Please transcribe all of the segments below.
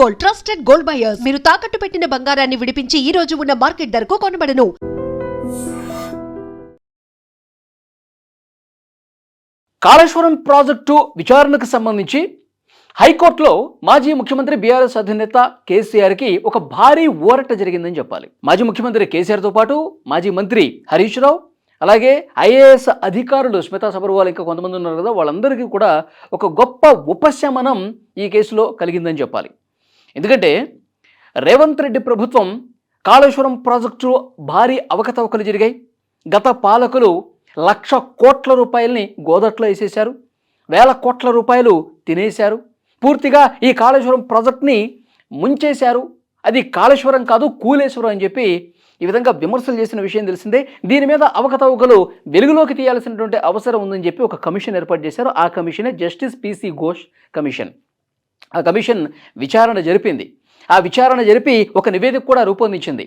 Gold, trusted gold buyers. మీరు తాకట్టు పెట్టిన బంగారాన్ని విడిపించి ఈ రోజు ఉన్న మార్కెట్ ధరకు కొనబడను. కాళేశ్వరం ప్రాజెక్టు విచారణకు సంబంధించి హైకోర్టులో మాజీ ముఖ్యమంత్రి బీఆర్ఎస్ అధినేత కేసీఆర్కి ఒక భారీ ఊరట జరిగిందని చెప్పాలి. మాజీ ముఖ్యమంత్రి కేసీఆర్తో పాటు మాజీ మంత్రి హరీష్ రావు, అలాగే ఐఏఎస్ అధికారులు స్మితా సబర్వాల్, ఇంకా కొంతమంది ఉన్నారు కదా, వాళ్ళందరికీ కూడా ఒక గొప్ప ఉపశమనం ఈ కేసులో కలిగిందని చెప్పాలి. ఎందుకంటే రేవంత్ రెడ్డి ప్రభుత్వం కాళేశ్వరం ప్రాజెక్టు భారీ అవకతవకలు జరిగాయి. గత పాలకులు 1,00,000 కోట్ల రూపాయలని గోదట్లో వేసేశారు, 1,000 కోట్ల రూపాయలు తినేశారు. పూర్తిగా ఈ కాళేశ్వరం ప్రాజెక్ట్ని ముంచేశారు. అది కాళేశ్వరం కాదు, కూలేశ్వరం అని చెప్పి ఈ విధంగా విమర్శలు చేసిన విషయం తెలిసిందే. దీని మీద అవకతవకలు వెలుగులోకి తీయాల్సినటువంటి అవసరం ఉందని చెప్పి ఒక కమిషన్ ఏర్పాటు చేశారు. ఆ కమిషనే జస్టిస్ పిసి ఘోష్ కమిషన్. ఆ కమిషన్ విచారణ జరిపింది. ఆ విచారణ జరిపి ఒక నివేదిక కూడా రూపొందించింది.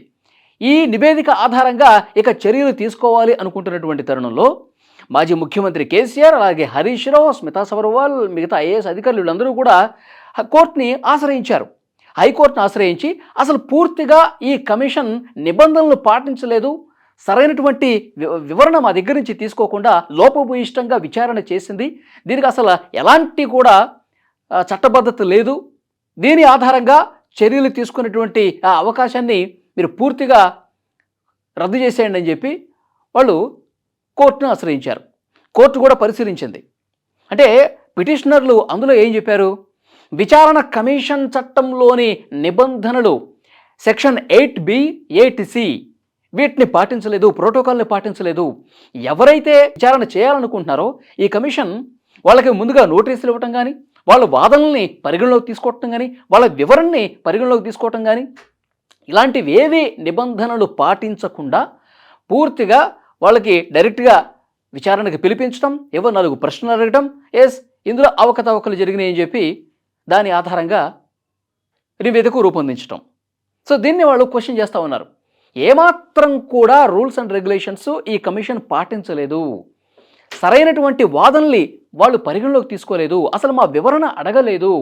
ఈ నివేదిక ఆధారంగా ఇక చర్యలు తీసుకోవాలి అనుకుంటున్నటువంటి తరుణంలో మాజీ ముఖ్యమంత్రి కేసీఆర్, అలాగే హరీష్ రావు, స్మితా సబర్వాల్, మిగతా ఐఏఎస్ అధికారులు వీళ్ళందరూ కూడా కోర్టుని ఆశ్రయించారు. హైకోర్టును ఆశ్రయించి అసలు పూర్తిగా ఈ కమిషన్ నిబంధనలు పాటించలేదు, సరైనటువంటి వివరణ మా దగ్గర నుంచి తీసుకోకుండా లోపభూయిష్టంగా విచారణ చేసింది, దీనికి అసలు ఎలాంటి కూడా చట్టబద్ధత లేదు, దీని ఆధారంగా చర్యలు తీసుకునేటువంటి ఆ అవకాశాన్ని మీరు పూర్తిగా రద్దు చేసేయండి అని చెప్పి వాళ్ళు కోర్టును ఆశ్రయించారు. కోర్టు కూడా పరిశీలించింది. అంటే పిటిషనర్లు అందులో ఏం చెప్పారు? విచారణ కమిషన్ చట్టంలోని నిబంధనలు సెక్షన్ 8B, 8C వీటిని పాటించలేదు, ప్రోటోకాల్ని పాటించలేదు. ఎవరైతే విచారణ చేయాలనుకుంటున్నారో ఈ కమిషన్ వాళ్ళకి ముందుగా నోటీసులు ఇవ్వటం కానీ, వాళ్ళ వాదనల్ని పరిగణలోకి తీసుకోవటం కానీ, వాళ్ళ వివరణని పరిగణలోకి తీసుకోవటం కానీ, ఇలాంటివి ఏవి నిబంధనలు పాటించకుండా పూర్తిగా వాళ్ళకి డైరెక్ట్గా విచారణకు పిలిపించడం, ఏవో 4 ప్రశ్నలు అడగడం, ఇందులో అవకతవకలు జరిగినాయి అని చెప్పి దాని ఆధారంగా నివేదిక రూపొందించడం. సో దీన్ని వాళ్ళు క్వశ్చన్ చేస్తూ ఉన్నారు. ఏమాత్రం కూడా రూల్స్ అండ్ రెగ్యులేషన్స్ ఈ కమిషన్ పాటించలేదు, సరైనటువంటి వాదనల్ని వాళ్ళు పరిగణలోకి తీసుకోలేదు, అసలు మా వివరణ అడగలేదు,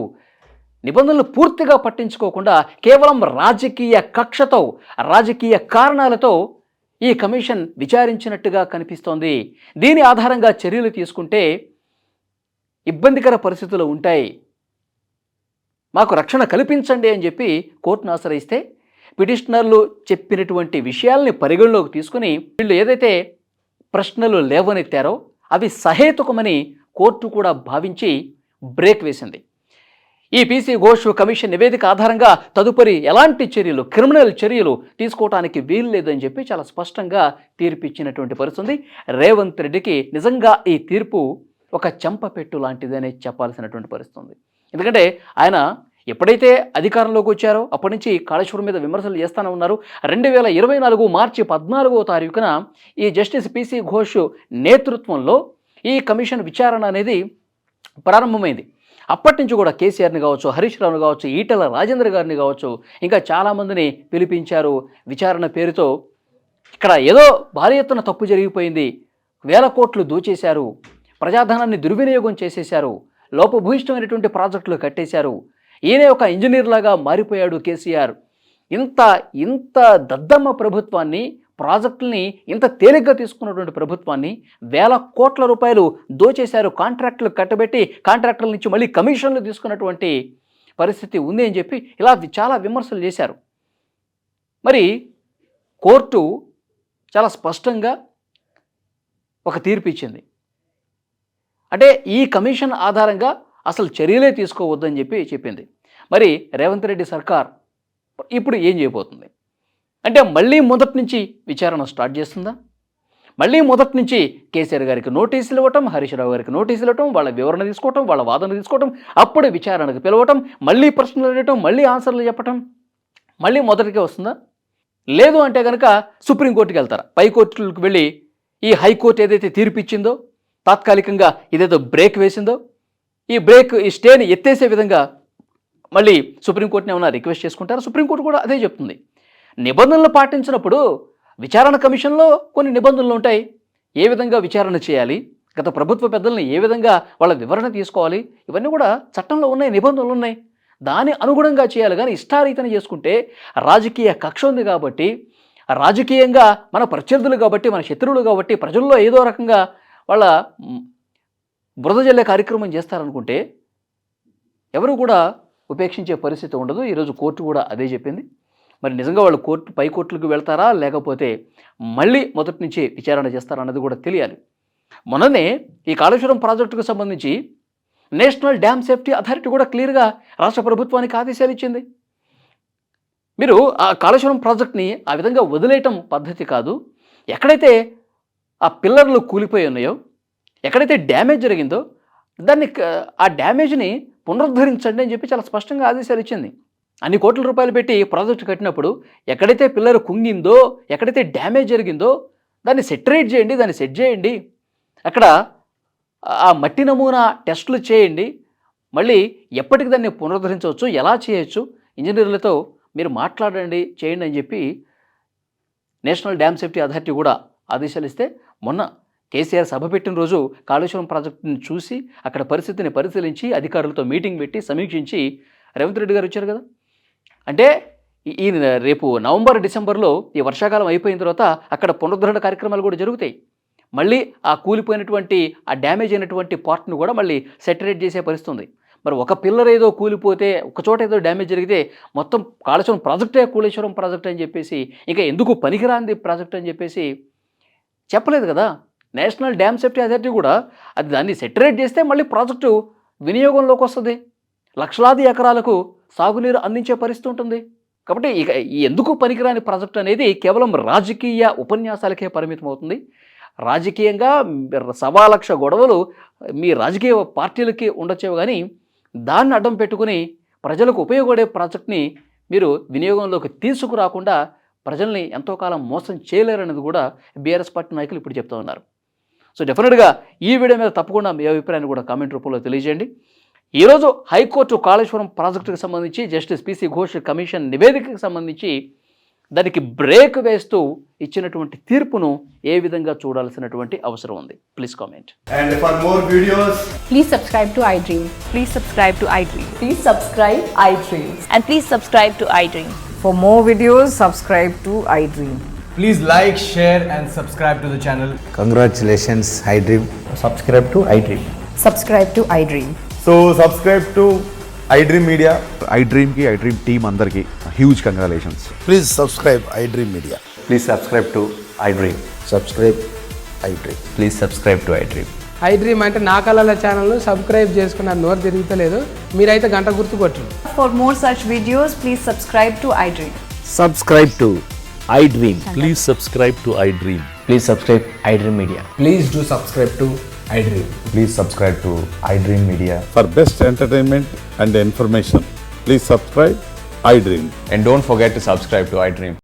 నిబంధనలు పూర్తిగా పట్టించుకోకుండా కేవలం రాజకీయ కక్షతో, రాజకీయ కారణాలతో ఈ కమిషన్ విచారించినట్టుగా కనిపిస్తోంది. దీని ఆధారంగా చర్యలు తీసుకుంటే ఇబ్బందికర పరిస్థితులు ఉంటాయి, మాకు రక్షణ కల్పించండి అని చెప్పి కోర్టును ఆశ్రయిస్తే పిటిషనర్లు చెప్పినటువంటి విషయాల్ని పరిగణలోకి తీసుకుని వీళ్ళు ఏదైతే ప్రశ్నలు లేవనెత్తారో అవి సహేతుకమని కోర్టు కూడా భావించి బ్రేక్ వేసింది. ఈ పిసి ఘోష్ కమిషన్ నివేదిక ఆధారంగా తదుపరి ఎలాంటి చర్యలు, క్రిమినల్ చర్యలు తీసుకోవడానికి వీలు లేదని చెప్పి చాలా స్పష్టంగా తీర్పు ఇచ్చినటువంటి పరిస్థితి. రేవంత్ రెడ్డికి నిజంగా ఈ తీర్పు ఒక చెంపపెట్టు లాంటిదని చెప్పాల్సినటువంటి పరిస్థితి. ఎందుకంటే ఆయన ఎప్పుడైతే అధికారంలోకి వచ్చారో అప్పటి నుంచి కాళేశ్వరం మీద విమర్శలు చేస్తూనే ఉన్నారు. 2024 మార్చి 14వ తారీఖున ఈ జస్టిస్ పిసి ఘోష్ నేతృత్వంలో ఈ కమిషన్ విచారణ అనేది ప్రారంభమైంది. అప్పటి నుంచి కూడా కేసీఆర్ని కావచ్చు, హరీష్ రావుని కావచ్చు, ఈటెల రాజేందర్ గారిని కావచ్చు, ఇంకా చాలామందిని పిలిపించారు. విచారణ పేరుతో ఇక్కడ ఏదో భారీ ఎత్తున తప్పు జరిగిపోయింది, 1,000 కోట్లు దోచేశారు, ప్రజాధనాన్ని దుర్వినియోగం చేసేశారు, లోపభూయిష్టమైనటువంటి ప్రాజెక్టులు కట్టేశారు, ఈయనే ఒక ఇంజనీర్ లాగా మారిపోయాడు కేసీఆర్, ఇంత దద్దమ్మ ప్రభుత్వాన్ని, ప్రాజెక్టుల్ని ఇంత తేలిగ్గా తీసుకున్నటువంటి ప్రభుత్వాన్ని 1,000 కోట్ల రూపాయలు దోచేశారు, కాంట్రాక్టులు కట్టబెట్టి కాంట్రాక్టుల నుంచి మళ్ళీ కమిషన్లు తీసుకున్నటువంటి పరిస్థితి ఉంది అని చెప్పి ఇలా చాలా విమర్శలు చేశారు. మరి కోర్టు చాలా స్పష్టంగా ఒక తీర్పు ఇచ్చింది. అంటే ఈ కమిషన్ ఆధారంగా అసలు చర్యలే తీసుకోవద్దని చెప్పి చెప్పింది. మరి రేవంత్ రెడ్డి సర్కార్ ఇప్పుడు ఏం చేయబోతుంది అంటే మళ్ళీ మొదటి నుంచి విచారణ స్టార్ట్ చేస్తుందా? మళ్ళీ మొదటి నుంచి కేసీఆర్ గారికి నోటీసులు ఇవ్వటం, హరీష్ రావు గారికి నోటీసులు ఇవ్వటం, వాళ్ళ వివరణ తీసుకోవటం, వాళ్ళ వాదన తీసుకోవటం, అప్పుడు విచారణకు పిలవటం, మళ్ళీ ప్రశ్నలు అడగటం, మళ్ళీ ఆన్సర్లు చెప్పటం, మళ్ళీ మొదటికే వస్తుందా? లేదు అంటే కనుక సుప్రీంకోర్టుకి వెళ్తారా? పై కోర్టులకు వెళ్ళి ఈ హైకోర్టు ఏదైతే తీర్పు ఇచ్చిందో, తాత్కాలికంగా ఇదేదో బ్రేక్ వేసిందో, ఈ స్టేని ఎత్తేసే విధంగా మళ్ళీ సుప్రీంకోర్టుని ఏమైనా రిక్వెస్ట్ చేసుకుంటారా? సుప్రీంకోర్టు కూడా అదే చెప్తుంది. నిబంధనలు పాటించినప్పుడు విచారణ కమిషన్లో కొన్ని నిబంధనలు ఉంటాయి. ఏ విధంగా విచారణ చేయాలి, గత ప్రభుత్వ పెద్దల్ని ఏ విధంగా వాళ్ళ వివరణ తీసుకోవాలి, ఇవన్నీ కూడా చట్టంలో ఉన్నాయి, నిబంధనలు ఉన్నాయి. దాని అనుగుణంగా చేయాలి. కానీ ఇష్టారీతన చేసుకుంటే రాజకీయ కక్ష ఉంది కాబట్టి, రాజకీయంగా మన ప్రత్యర్థులు కాబట్టి, మన శత్రువులు కాబట్టి, ప్రజల్లో ఏదో రకంగా వాళ్ళ బురద జల్లే కార్యక్రమం చేస్తారనుకుంటే ఎవరు కూడా ఉపేక్షించే పరిస్థితి ఉండదు. ఈరోజు కోర్టు కూడా అదే చెప్పింది. మరి నిజంగా వాళ్ళు పై కోర్టులకు వెళ్తారా, లేకపోతే మళ్ళీ మొదటి నుంచి విచారణ చేస్తారా అన్నది కూడా తెలియాలి. మొన్ననే ఈ కాళేశ్వరం ప్రాజెక్టుకు సంబంధించి నేషనల్ డ్యామ్ సేఫ్టీ అథారిటీ కూడా క్లియర్గా రాష్ట్ర ప్రభుత్వానికి ఆదేశాలు ఇచ్చింది. మీరు ఆ కాళేశ్వరం ప్రాజెక్ట్ని ఆ విధంగా వదిలేయటం పద్ధతి కాదు. ఎక్కడైతే ఆ పిల్లర్లు కూలిపోయి ఉన్నాయో, ఎక్కడైతే డ్యామేజ్ జరిగిందో ఆ డ్యామేజ్ని పునరుద్ధరించండి అని చెప్పి చాలా స్పష్టంగా ఆదేశాలు ఇచ్చింది. అన్ని కోట్ల రూపాయలు పెట్టి ప్రాజెక్టు కట్టినప్పుడు ఎక్కడైతే పిల్లర్ కుంగిందో, ఎక్కడైతే డ్యామేజ్ జరిగిందో దాన్ని సెటరేట్ చేయండి, దాన్ని సెట్ చేయండి, అక్కడ ఆ మట్టి నమూనా టెస్టులు చేయండి, మళ్ళీ ఎప్పటికి దాన్ని పునరుద్ధరించవచ్చు, ఎలా చేయొచ్చు, ఇంజనీర్లతో మీరు మాట్లాడండి, చేయండి అని చెప్పి నేషనల్ డ్యామ్ సేఫ్టీ అథారిటీ కూడా ఆదేశాలు ఇస్తే, మొన్న కేసీఆర్ సభ పెట్టిన రోజు కాళేశ్వరం ప్రాజెక్టుని చూసి అక్కడ పరిస్థితిని పరిశీలించి అధికారులతో మీటింగ్ పెట్టి సమీక్షించి రేవంత్ రెడ్డి గారు వచ్చారు కదా. అంటే ఈ రేపు నవంబర్ డిసెంబర్లో ఈ వర్షాకాలం అయిపోయిన తర్వాత అక్కడ పునరుద్ధరణ కార్యక్రమాలు కూడా జరుగుతాయి. మళ్ళీ ఆ కూలిపోయినటువంటి ఆ డ్యామేజ్ అయినటువంటి పార్ట్ను కూడా మళ్ళీ సెటరేట్ చేసే పరిస్థితి ఉంది. మరి ఒక పిల్లర్ ఏదో కూలిపోతే, ఒక చోట ఏదో డ్యామేజ్ జరిగితే మొత్తం కాళేశ్వరం ప్రాజెక్టే కాళేశ్వరం ప్రాజెక్ట్ అని చెప్పేసి, ఇంకా ఎందుకు పనికిరాంది ప్రాజెక్ట్ అని చెప్పేసి చెప్పలేదు కదా. నేషనల్ డ్యామ్ సేఫ్టీ అథారిటీ కూడా అది దాన్ని సెటరేట్ చేస్తే మళ్ళీ ప్రాజెక్టు వినియోగంలోకి వస్తుంది, లక్షలాది ఎకరాలకు సాగునీరు అందించే పరిస్థితి ఉంటుంది. కాబట్టి ఇక ఎందుకు పనికిరాని ప్రాజెక్ట్ అనేది కేవలం రాజకీయ ఉపన్యాసాలకే పరిమితం అవుతుంది. రాజకీయంగా 1,00,000 గొడవలు మీ రాజకీయ పార్టీలకి ఉండొచ్చేవి, కానీ దాన్ని అడ్డం పెట్టుకుని ప్రజలకు ఉపయోగపడే ప్రాజెక్ట్ని మీరు వినియోగంలోకి తీసుకురాకుండా ప్రజల్ని ఎంతో కాలం మోసం చేయలేరనేది కూడా బీఆర్ఎస్ పార్టీ నాయకులు ఇప్పుడు చెప్తూ ఉన్నారు. సో డెఫినెట్గా ఈ వీడియో మీద తప్పకుండా మీ అభిప్రాయాన్ని కూడా కామెంట్ రూపంలో తెలియజేయండి. ఈరోజు హైకోర్టు కాళేశ్వరం ప్రాజెక్టుకు సంబంధించి జస్టిస్ పిసి ఘోష్ కమిషన్ నివేదికకు సంబంధించి దానికి బ్రేక్ వేస్తూ ఇచ్చినటువంటి తీర్పును ఏ విధంగా చూడాల్సినటువంటి అవసరం ఉంది? Please comment. And for more videos, Please subscribe to iDream. Please subscribe to iDream. Please subscribe iDream. And please subscribe to iDream. For more videos, subscribe to iDream. please like, share and subscribe to the channel. Congratulations, iDream. Subscribe to iDream. Subscribe to iDream. So subscribe to iDream Media. iDream की iDream team अंदर की huge congratulations. Please subscribe iDream Media. Please subscribe to iDream. Subscribe iDream. Please subscribe to iDream. iDream అంటే నా కళల ఛానల్ను subscribe చేసుకున్న నోరు తిరుగుతలేదు, మీరైతే గంట గుర్తు కొట్టండి. For more such videos, please subscribe to iDream. Subscribe to iDream. Please subscribe to iDream. Please subscribe iDream Media. Please do subscribe to iDream. Please subscribe to iDream Media. For best entertainment and information, please subscribe iDream. And don't forget to subscribe to iDream.